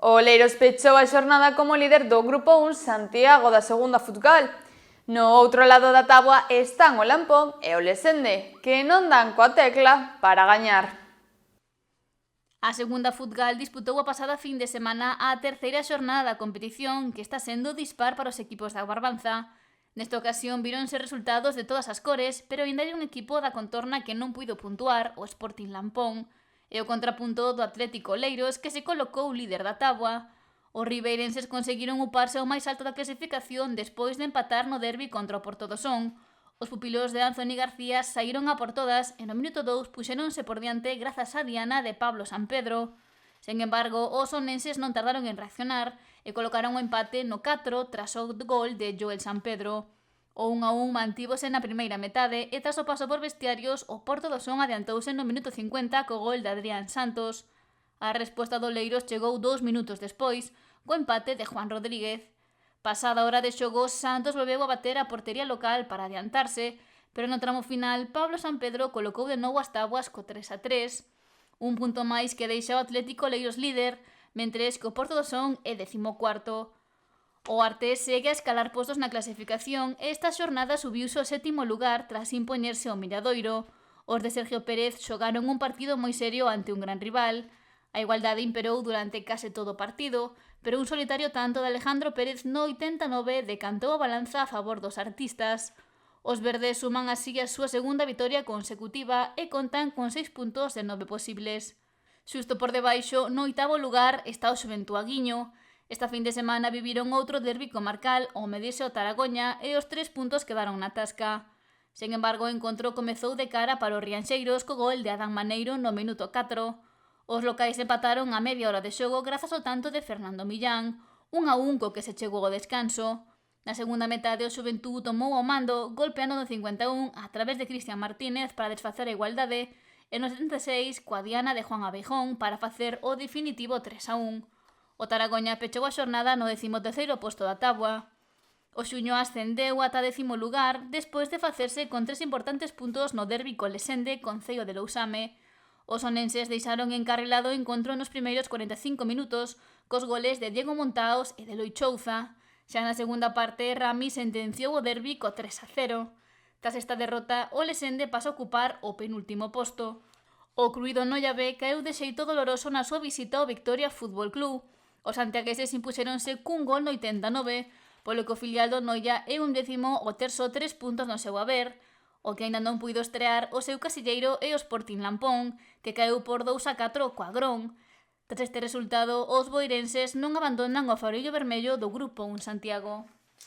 O Oleiros pechou a xornada como líder do Grupo 1 Santiago da segunda Futgal. No outro lado da táboa están o Lampón e o Lesende, que non dan coa tecla para gañar. A segunda Futgal disputou a pasada fin de semana a terceira xornada da competición, que está sendo dispar para os equipos da Barbanza. Nesta ocasión víronse resultados de todas as cores, pero ainda hai un equipo da contorna que non puido puntuar, o Sporting Lampón, e o contrapunto do Atlético Oleiros, que se colocou líder da táboa. Os ribeirenses conseguiron uparse ao máis alto da clasificación despois de empatar no derbi contra o Porto do Son. Os pupilos de Anthony García saíron a por todas e no minuto 2 puxéronse por diante grazas á diana de Pablo Sampedro. Sen embargo, os onenses non tardaron en reaccionar e colocaron o empate no 4 tras o gol de Joel Sampedro. O 1-1 mantívose na primeira metade e tras o paso por vestiarios o Porto do Son adiantouse no minuto 50 co gol de Adrián Santos. A resposta do Oleiros chegou 2 minutos despois, co empate de Juan Rodríguez. Pasada a hora de xogo, Santos volveu a bater a portería local para adiantarse, pero no tramo final, Pablo Sampedro colocou de novo as táboas co 3-3, un punto máis que deixa o Atlético Oleiros líder, mentres que o Porto do Son é 14º. O Arte segue a escalar postos na clasificación e esta xornada subiuse ao 7º lugar tras impoñerse ao Milladoiro. Os de Sergio Pérez xogaron un partido moi serio ante un gran rival. A igualdade imperou durante case todo o partido, pero un solitario tanto de Alejandro Pérez no 89 decantou a balanza a favor dos artistas. Os verdes suman así a súa segunda vitoria consecutiva e contan con 6 puntos de 9 posibles. Xusto por debaixo, no 8º lugar, está o Xuventuaguiño. Esta fin de semana viviron outro derbi comarcal ao medirse o Taragoña e os 3 puntos quedaron na tasca. Sen embargo, o encontro comezou de cara para os rianxeiros co gol de Adán Maneiro no minuto 4. Os locais empataron a media hora de xogo grazas ao tanto de Fernando Millán, 1-1 co que se chegou ao descanso. Na segunda metade o Xuventud tomou o mando, golpeando no 51 a través de Cristian Martínez para desfacer a igualdade e no 76 coa diana de Juan Abeijón para facer o definitivo 3-1. O Taragoña pechou a xornada no 13º posto da táboa. O Xuño ascendeu ata 10º lugar despois de facerse con 3 importantes puntos no derbi co Lesende Concello de Lousame. Os onenses deixaron encarrilado o encontro nos primeiros 45 minutos cos goles de Diego Montaos e de Eloi Chouza. Xa na segunda parte, Rami sentenciou o derbi co 3-0. Tras esta derrota, o Lesende pasa a ocupar o penúltimo posto. O Cruído Noia B caeu de xeito doloroso na súa visita ao Victoria Fútbol Club. Os santiagueses impuxeronse cun gol no 89, polo que o filial do Noia é 11º ao ter só 3 puntos no seu haber. O que aínda non puido estrear o seu casilleiro é o Sporting Lampón, que caeu por 2-4 co Agrón. Tras este resultado, os boirenses non abandonan o farollo vermello do Grupo 1 Santiago.